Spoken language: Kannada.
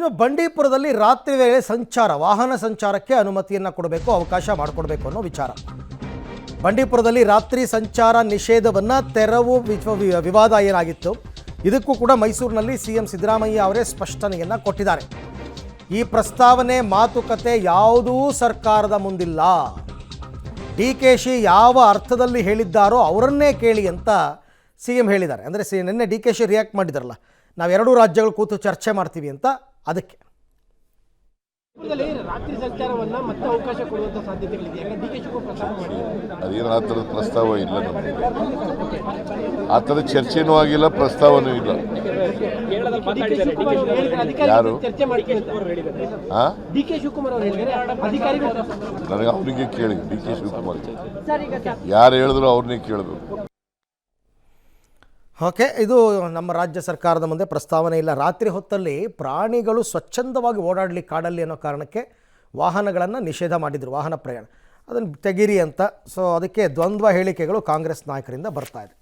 ಇನ್ನು ಬಂಡೀಪುರದಲ್ಲಿ ರಾತ್ರಿ ವೇಳೆ ವಾಹನ ಸಂಚಾರಕ್ಕೆ ಅನುಮತಿಯನ್ನು ಕೊಡಬೇಕು, ಅವಕಾಶ ಮಾಡಿಕೊಡಬೇಕು ಅನ್ನೋ ವಿಚಾರ. ಬಂಡೀಪುರದಲ್ಲಿ ರಾತ್ರಿ ಸಂಚಾರ ನಿಷೇಧವನ್ನು ತೆರವು ವಿವಾದ ಏನಾಗಿತ್ತು, ಇದಕ್ಕೂ ಕೂಡ ಮೈಸೂರಿನಲ್ಲಿ ಸಿಎಂ ಸಿದ್ದರಾಮಯ್ಯ ಅವರೇ ಸ್ಪಷ್ಟನೆಯನ್ನು ಕೊಟ್ಟಿದ್ದಾರೆ. ಈ ಪ್ರಸ್ತಾವನೆ ಮಾತುಕತೆ ಯಾವುದೂ ಸರ್ಕಾರದ ಮುಂದಿಲ್ಲ. ಡಿಕೆಶಿ ಯಾವ ಅರ್ಥದಲ್ಲಿ ಹೇಳಿದ್ದಾರೋ ಅವರನ್ನೇ ಕೇಳಿ ಅಂತ ಸಿಎಂ ಹೇಳಿದ್ದಾರೆ. ಅಂದರೆ ನಿನ್ನೆ ಡಿಕೆಶಿ ರಿಯಾಕ್ಟ್ ಮಾಡಿದಾರಲ್ಲ, ನಾವು ಎರಡೂ ರಾಜ್ಯಗಳು ಕೂತು ಚರ್ಚೆ ಮಾಡ್ತೀವಿ ಅಂತ, ಅದಕ್ಕೆ ರಾತ್ರಿ ಸಂಚಾರವನ್ನ ಮತ್ತೆ ಅವಕಾಶ ಕೊಡುವಂತ ಸಾಧ್ಯತೆಗಳಿದೆ. ಅದೇನು ಆ ಥರದ ಪ್ರಸ್ತಾವ ಇಲ್ಲ, ನಮಗೆ ಆ ಥರದ ಚರ್ಚೆನೂ ಆಗಿಲ್ಲ, ಪ್ರಸ್ತಾವನೂ ಇಲ್ಲ. ಯಾರು ಡಿ ಕೆ ಶಿವಕುಮಾರ್ ಅವರು ಹೇಳಿದ್ದಾರೆ, ನನಗೆ ಅವನಿಗೆ ಕೇಳಿ, ಡಿ ಕೆ ಶಿವಕುಮಾರ್ ಯಾರು ಹೇಳಿದ್ರು ಅವ್ರನ್ನೇ ಕೇಳಬೇಕು. ಓಕೆ, ಇದು ನಮ್ಮ ರಾಜ್ಯ ಸರ್ಕಾರದ ಮುಂದೆ ಪ್ರಸ್ತಾವನೆ ಇಲ್ಲ. ರಾತ್ರಿ ಹೊತ್ತಲ್ಲಿ ಪ್ರಾಣಿಗಳು ಸ್ವಚ್ಛಂದವಾಗಿ ಓಡಾಡಲಿ ಕಾಡಲ್ಲಿ ಅನ್ನೋ ಕಾರಣಕ್ಕೆ ವಾಹನಗಳನ್ನು ನಿಷೇಧ ಮಾಡಿದರು, ವಾಹನ ಪ್ರಯಾಣ ಅದನ್ನು ತೆಗೀರಿ ಅಂತ. ಸೊ ಅದಕ್ಕೆ ದ್ವಂದ್ವ ಹೇಳಿಕೆಗಳು ಕಾಂಗ್ರೆಸ್ ನಾಯಕರಿಂದ ಬರ್ತಾ ಇದೆ.